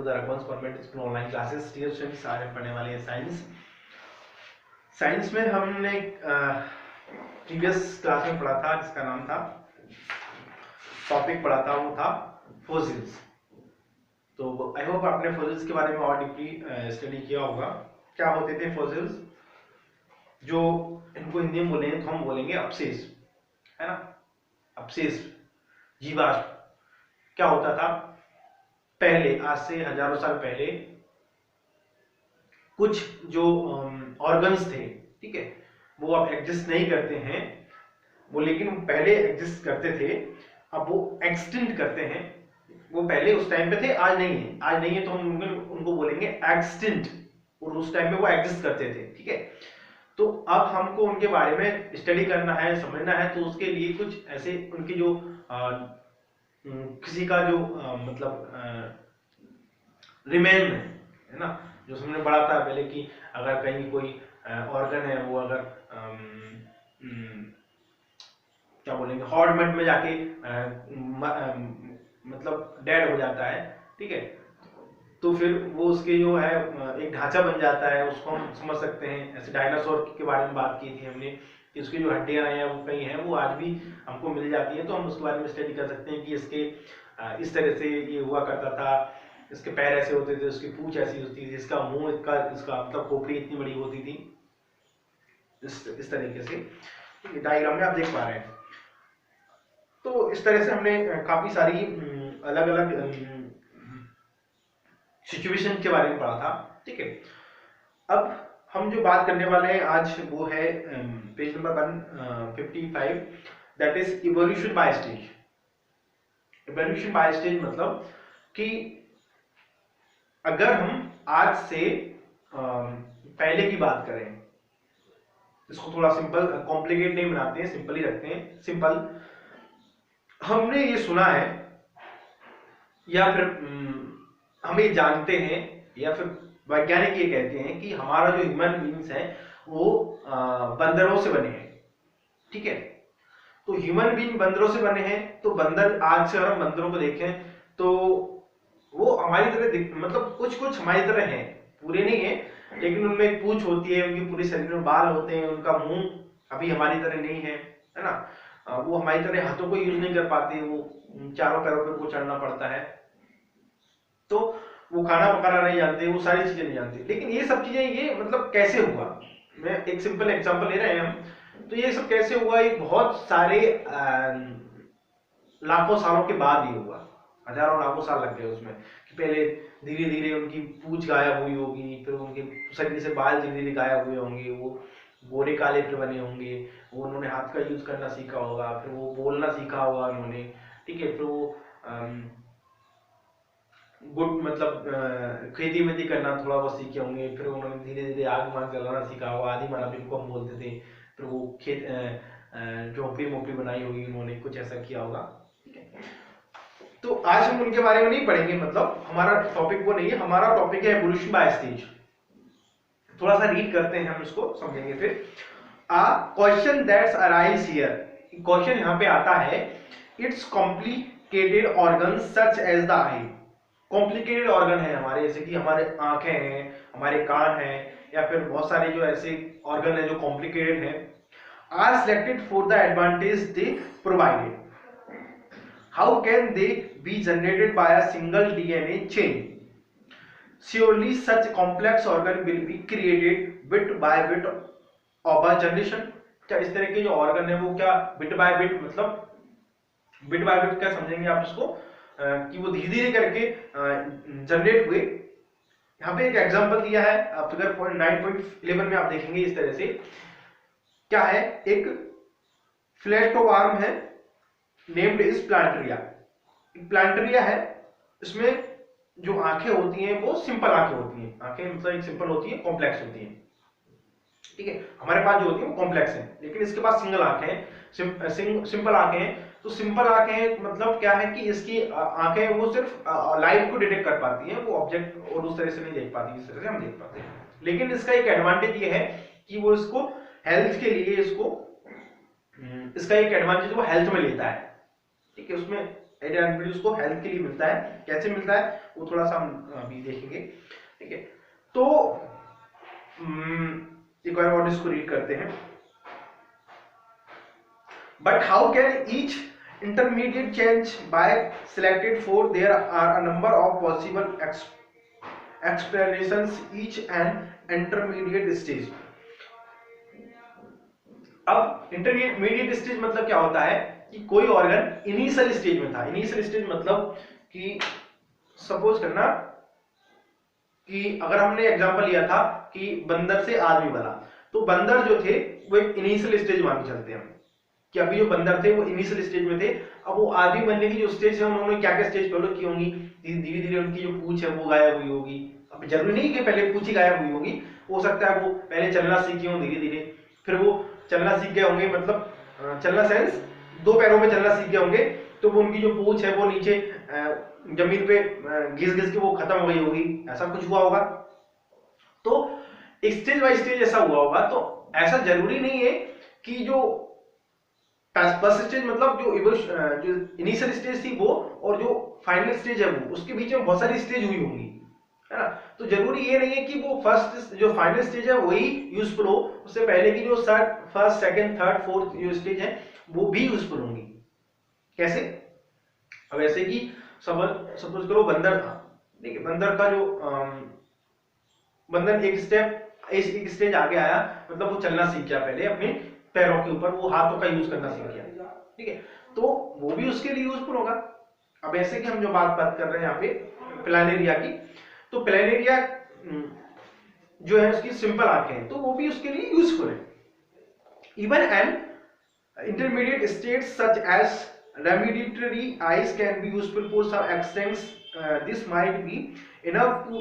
The Raghuvansh government school online classes. Dear students, आज हम पढ़ने वाले हैं साइंस में हमने प्रीवियस क्लास में पढ़ा था जिसका नाम था, टॉपिक पढ़ा था वो था फोसिल्स। तो आई होप आपने फोसिल्स के बारे में और डीपली स्टडी किया होगा। क्या होते थे फोसिल्स? जो इनको हिंदी में बोलेंगे तो हम बोलेंगे अवशेष, है ना, अवशेष, जीवाश्म। क्या होता था पहले, आज से हजारों साल पहले, कुछ जो ऑर्गन्स थे, ठीक है, वो अब एग्जिस्ट नहीं करते हैं वो, लेकिन पहले एग्जिस्ट करते थे, अब वो एक्सटिंक्ट करते हैं। वो पहले उस टाइम पे थे, आज नहीं है। आज नहीं है तो हम उनको बोलेंगे एक्सटिंक्ट, और उस टाइम पे वो एग्जिस्ट करते थे, ठीक है। तो अब हमको उनके बारे में स्टडी करना है, समझना है, तो उसके लिए कुछ ऐसे उनके जो किसी का जो मतलब रिमेन है ना, जो हमने पढ़ा था पहले कि अगर कहीं कोई ऑर्गन है, वो अगर क्या बोलेंगे हॉट मड में जाके मतलब डेड हो जाता है, ठीक है, तो फिर वो उसके जो है एक ढांचा बन जाता है, उसको हम समझ सकते हैं। ऐसे डायनासोर के बारे में बात की थी हमने कि उसकी जो हड्डियां हैं वो कई हैं, वो आज भी हमको मिल जाती हैं, तो हम उसके बारे में स्टडी कर सकते हैं कि इसके इस तरह से ये हुआ करता था, इसके पैर ऐसे होते थे, उसकी पूंछ ऐसी होती थी, इसका मुंह इसका मतलब खोपड़ी इतनी बड़ी होती थी, इस तरीके से डायग्राम में आप देख पा रहे हैं। तो इस तरह से हमने काफी सारी अलग अलग सिचुएशन के बारे में पढ़ा था, ठीक है। अब हम जो बात करने वाले हैं आज वो है page number 155, that is evolution by stage. Evolution by stage मतलब कि अगर हम आज से पहले की बात करें, इसको थोड़ा सिंपल, कॉम्प्लिकेट नहीं बनाते हैं, सिंपल ही रखते हैं। सिंपल, हमने ये सुना है या फिर हम ये जानते हैं या फिर वैज्ञानिक ये कहते हैं कि हमारा जो ह्यूमन बीइंग्स है वो बंदरों से बने हैं, ठीक है। तो ह्यूमन बीइंग बंदरों से बने हैं, तो बंदर, आज से अगर हम बंदरों को देखें तो वो हमारी तरह, मतलब कुछ कुछ हमारी तरह हैं, पूरे नहीं है, लेकिन उनमें एक पूंछ होती है, उनके पूरे शरीर में बाल होते हैं, उनका मुंह अभी हमारी तरह नहीं है, है ना। वो हमारी तरह हाथों को यूज नहीं कर पाते, वो चारों पैरों पर को चढ़ना पड़ता है, तो वो खाना पकाना नहीं जानते, वो सारी चीजें नहीं जानते। लेकिन ये सब चीजें, ये मतलब कैसे हुआ, मैं एक सिंपल एग्जांपल ले रहे हैं हम, तो ये सब कैसे हुआ, ये बहुत सारे लाखों सालों के बाद ही हुआ, हजारों लाखों साल लग गए उसमें, कि पहले धीरे धीरे उनकी पूंछ गायब हुई होगी, फिर उनके शरीर से बाल धीरे धीरे गायब हुए होंगे, वो गोरे काले फिर बने होंगे, वो उन्होंने हाथ का यूज करना सीखा होगा, फिर वो बोलना सीखा होगा उन्होंने, ठीक है, फिर वो गुड मतलब खेती वेती करना थोड़ा बहुत सीखे होंगे, फिर उन्होंने धीरे धीरे आग मान जलाना सीखा होगा, आदि मानव जिनको हम बोलते थे, फिर वो खेत झोंपड़ी मोपड़ी बनाई होगी उन्होंने, कुछ ऐसा किया होगा, ठीक है। तो आज हम उनके बारे में नहीं पढ़ेंगे, मतलब हमारा टॉपिक वो नहीं है, हमारा टॉपिक है एवोल्यूशन बाय स्टेज। थोड़ा सा रीड करते हैं, हम इसको समझेंगे फिर। Question that's arise here, question यहाँ पे आता है, it's complicated organ such as the eye. Complicated organ है हमारे, जैसे कि हमारे आंखें हैं, हमारे कान हैं, या फिर बहुत सारे जो ऐसे ऑर्गन है जो कॉम्प्लिकेटेड है, are selected for the advantage they provided. How can they be generated by a single DNA chain? Surely such complex organ will be created bit by bit of a generation। क्या इस तरह के जो organ है वो क्या bit by bit, मतलब bit by bit क्या समझेंगे आप इसको, कि वो धीरे धीरे करके जनरेट हुए। यहाँ पे एक एग्जांपल दिया है, आप फिगर 9.11 में आप देखेंगे इस तरह से, क्या है, एक फ्लैटोवार्म है, नेम्ड इज प्लांटरिया। प्लांटरिया है, इसमें जो आंखें होती हैं वो सिंपल आंखें होती हैं, आंखें मतलब एक सिंपल होती है, कॉम्प्लेक्स होती हैं, ठीक है। हमारे पास जो होती है वो कॉम्प्लेक्स है, लेकिन इसके पास सिंगल आंखें हैं, सिंपल आंखें हैं। तो सिंपल आंखें मतलब क्या है कि इसकी आंखें वो सिर्फ लाइट को डिटेक्ट कर पाती हैं, वो ऑब्जेक्ट और उस तरह से नहीं देख पाती जिस तरह से हम देख पाते हैं। लेकिन इसका एक एडवांटेज ये है कि वो इसको हेल्थ के लिए, इसका एक एडवांटेज वो हेल्थ में लेता है, ठीक है, उसमें एडिनोइड उसको हेल्थ के लिए मिलता है। कैसे मिलता है वो थोड़ा सा हम अभी देखेंगे, ठीक है। तो एक बार और इसको रीड करते हैं। But how can each intermediate change by selected for there are a number of possible explanations each and intermediate stage। अब इंटरमीडिएट स्टेज मतलब क्या होता है कि कोई ऑर्गन इनिशियल स्टेज में था। इनिशियल स्टेज मतलब कि सपोज करना कि अगर हमने एग्जांपल लिया था कि बंदर से आदमी बना, तो बंदर जो थे वो एक इनिशियल स्टेज मान के चलते हैं कि अभी जो बंदर थे वो इनिशियल स्टेज में थे। अब वो आदमी बनने की जो स्टेज है उन्होंने क्या क्या स्टेज फॉलो की होंगी, धीरे धीरे उनकी जो पूंछ है वो गायब हुई होगी। अब जरूरी नहीं कि पहले पूंछ ही गायब हुई होगी, हो सकता है वो पहले चलना सीखे हों धीरे धीरे, फिर वो चलना सीख गए होंगे, मतलब चलना सेंस दो पैरों में चलना सीख गए होंगे, तो वो उनकी जो पूंछ है वो नीचे जमीन पे घिस घिस के वो खत्म हो गई होगी, ऐसा कुछ हुआ होगा। तो स्टेज बाय स्टेज ऐसा हुआ होगा। तो ऐसा जरूरी नहीं है कि जो फर्स्ट स्टेज मतलब जो इनिशियल स्टेज थी वो और जो फाइनल स्टेज है वो, उसके बीच में बहुत सारी स्टेज हुई होंगी, है ना। तो जरूरी ये नहीं है कि वो फर्स्ट जो फाइनल स्टेज है वही यूजफुल हो, उससे पहले की जो फर्स्ट सेकंड थर्ड फोर्थ जो स्टेज है वो भी यूजफुल होंगी। कैसे? अब ऐसे कि सपोज करो बंदर था, ठीक है। बंदर का जो बंदर एक स्टेज आगे आया, मतलब वो चलना सीख गया पहले अपने पैरों के ऊपर, वो हाथों का यूज करना सीख गया, ठीक है। तो वो भी उसके लिए यूजफुल होगा। अब ऐसे कि हम जो बात कर रहे हैं यहाँ पे प्लानेरिया की, तो प्लानेरिया जो है उसकी सिंपल आंखें हैं, तो वो भी उसके लिए यूजफुल है। Even an intermediate states such as rudimentary eyes can be useful for some extents. This might be enough to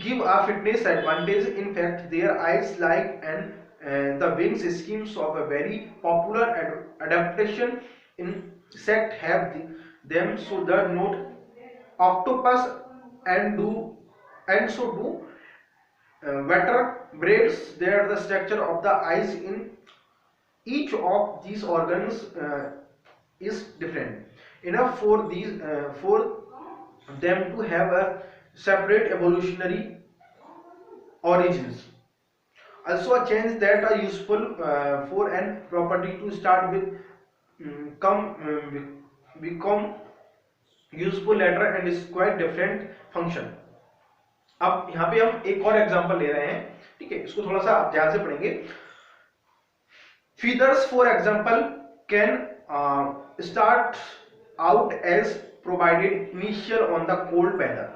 give a fitness advantage. In fact, their eyes like and the wings schemes of a very popular adaptation insect have them, so that not octopus and so do vertebrates. There the structure of the eyes in each of these organs is different enough for them to have a separate evolutionary origins. Also a change that are useful for an property to start with become useful later and is quite different function. अब यहाँ पे हम एक और example ले रहे हैं, ठीक है। इसको थोड़ा सा आप ध्यान से पढ़ेंगे। Feathers, for example, can start out as provided initial on the cold weather,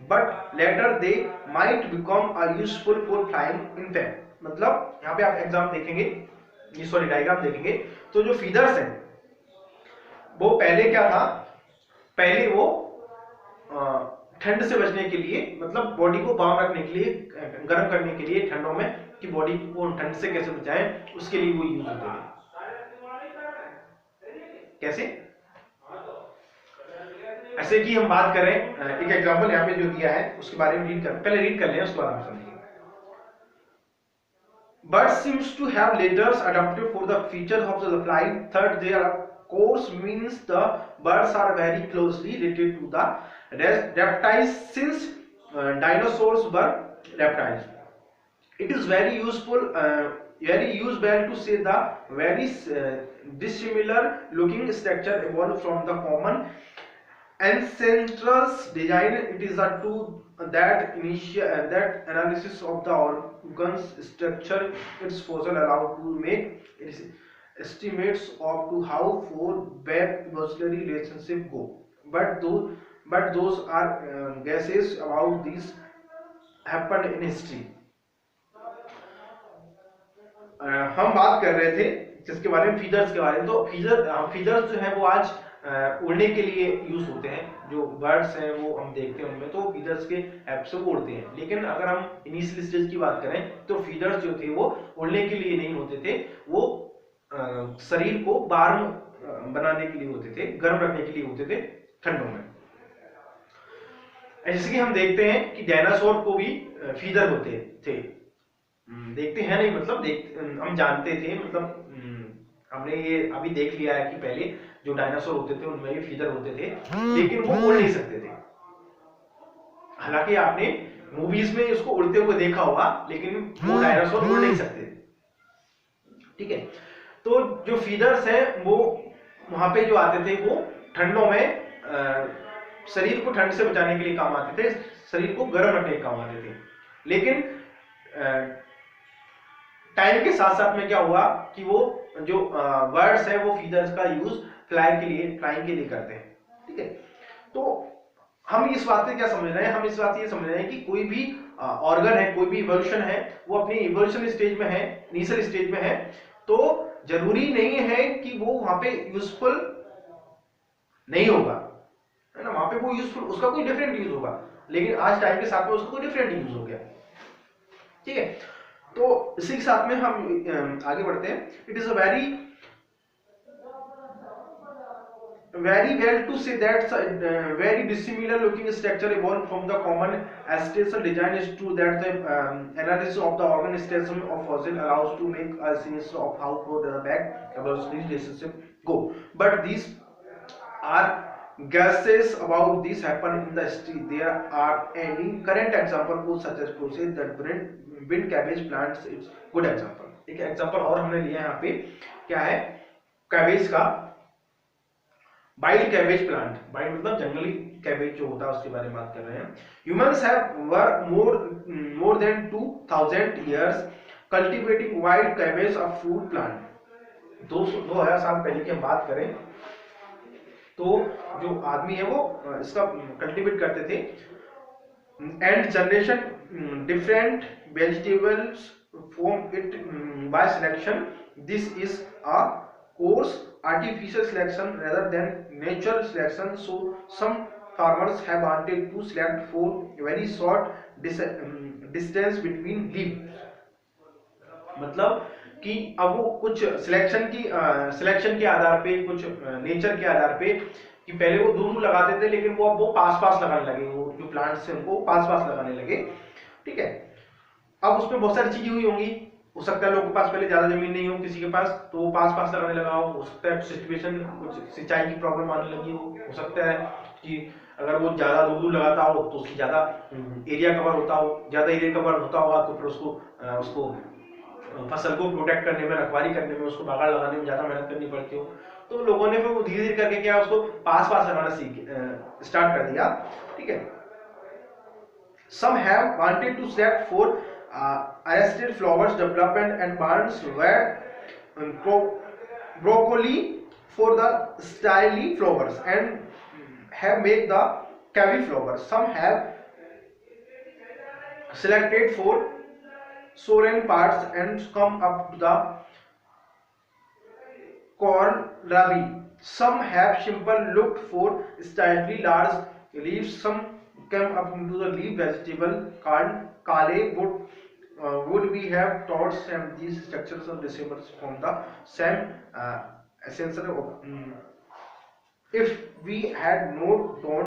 but later they might become useful for flying. In fact, मतलब यहाँ पे आप एग्जाम देखेंगे, ये सॉरी डायग्राम देखेंगे, तो जो फीदर्स हैं वो पहले क्या था, पहले वो ठंड से बचने के लिए, मतलब बॉडी को वार्म रखने के लिए, गर्म करने के लिए ठंडों में, कि बॉडी को ठंड से कैसे बचाएं उसके लिए वो यूज होते हैं। कैसे? ऐसे कि हम बात करें, एक एग्जांपल यहाँ पे जो दिया है उसके बारे में पहले रीड कर लें, उसके बाद हम समझेंगे। Birds seems to have letters adapted for the features of the flight. Third, their course means the birds are very closely related to the reptiles, since dinosaurs were reptiles. It is very useful to say the very dissimilar looking structure evolved from the common ancestral design. It is to that analysis of the organ's structure its fossil allowed to make estimates of to how far back evolutionary relationship go, but those are guesses about these happened in history. हम बात कर रहे थे जिसके बारे में, feathers के बारे में। तो फीदर्स जो है वो आज उड़ने के लिए यूज होते हैं। जो बर्ड्स हैं वो हम देखते हैं उनमें, तो फीदर्स के हेल्प से वो उड़ते हैं। लेकिन अगर हम इनिशियल स्टेज की बात करें तो फीदर्स जो थे वो उड़ने के लिए नहीं होते थे, वो शरीर को वार्म बनाने के लिए होते थे, गर्म रखने के लिए होते थे ठंडों में। जैसे कि हम देखते हैं कि डायनासोर को भी फीदर होते थे, देखते हैं नहीं, मतलब हम जानते थे, मतलब हमने ये अभी देख लिया है कि पहले जो डायनासोर होते थे उनमें भी फीदर होते थे, लेकिन वो उड़ नहीं सकते थे। हालांकि आपने मूवीज में उसको उड़ते हुए देखा होगा, लेकिन वो डायनासोर उड़ नहीं सकते। ठीक है, तो जो फीडर्स हैं वो वहां पे जो आते थे वो ठंडों में शरीर को ठंड से बचाने के लिए काम आते थे, शरीर को गर्म रखने के काम आते थे। लेकिन टाइम के साथ साथ में क्या हुआ कि वो जो बर्ड्स है वो फीदर्स का यूज फ्लाइंग के लिए करते हैं। ठीक है, तो हम इस बात से क्या समझ रहे हैं, हम इस बात से ये समझ रहे हैं कि कोई भी ऑर्गन है, कोई भी इवोल्यूशन है, वो अपनी इवोल्यूशन स्टेज में है, इनिशियल स्टेज में है, तो जरूरी नहीं है कि वो वहां पे यूजफुल नहीं होगा, है ना। वहां पे वो यूजफुल, उसका कोई डिफरेंट यूज होगा, लेकिन आज टाइम के साथ में उसका कोई डिफरेंट यूज हो गया। ठीक है, तो इसी के साथ में हम आगे बढ़ते हैं। It is a very well to say that very dissimilar looking structure evolved from the common ancestral design. Is true that the analysis of the organ system of fossil allows to make a sense of how far the back evolutionary relationship go, but these are guesses about this happen in the history. There are any current example such as process that wind cabbage plants, it's good example। एक example और हमने लिया है यहाँ पे, क्या है, cabbage का, वाइल्ड कैबेज प्लांट। वाइल्ड मतलब जंगली कैबेज जो होता है उसके बारे में बात कर रहे हैं। Humans have were more than 2000 years cultivating wild cabbage of food plant. 2000 साल पहले की हम बात करें तो जो आदमी है वो इसका कल्टिवेट करते थे। And generation different vegetables from it by selection. This is a course artificial selection rather than natural selection, so some farmers have wanted to select for very short distance between leaves। मतलब कि अब वो कुछ selection के आधार पे, कुछ nature के आधार पे, कि पहले वो दूर लगाते थे, लेकिन वो अब वो पास पास लगाने लगे, वो जो प्लांट्स हैं उनको पास पास लगाने लगे। ठीक है, अब उसमें बहुत सारी चीजें हुई होंगी, हो सकता है लोगों के पास पहले ज्यादा जमीन नहीं हो किसी के पास, तो वो पास पास लगाने लगा हो सकता है सिचुएशन, कुछ सिंचाई की प्रॉब्लम आने लगी हो सकता है कि अगर वो ज्यादा दूर लगाता हो तो उसकी ज्यादा एरिया कवर होता हो, ज्यादा एरिया कवर होता होगा तो फिर उसको फसल को प्रोटेक्ट करने में, रखवाली करने में, उसको बागाड़ लगाने में ज्यादा मेहनत करनी पड़ती हो। तो लोगों ने फिर वो धीरे धीरे करके क्या उसको पास पास लगाना स्टार्ट कर दिया। ठीक है, some have wanted to select for arrested flowers development and barns where broccoli for the styly flowers and have made the cavi flowers. Some have selected for soaring parts and come up to the kohlrabi. Some have simple looked for slightly large leaves. Some came up into the leaf vegetable called kale. Would we have taught some these structures of decimals from the same essential if we had not done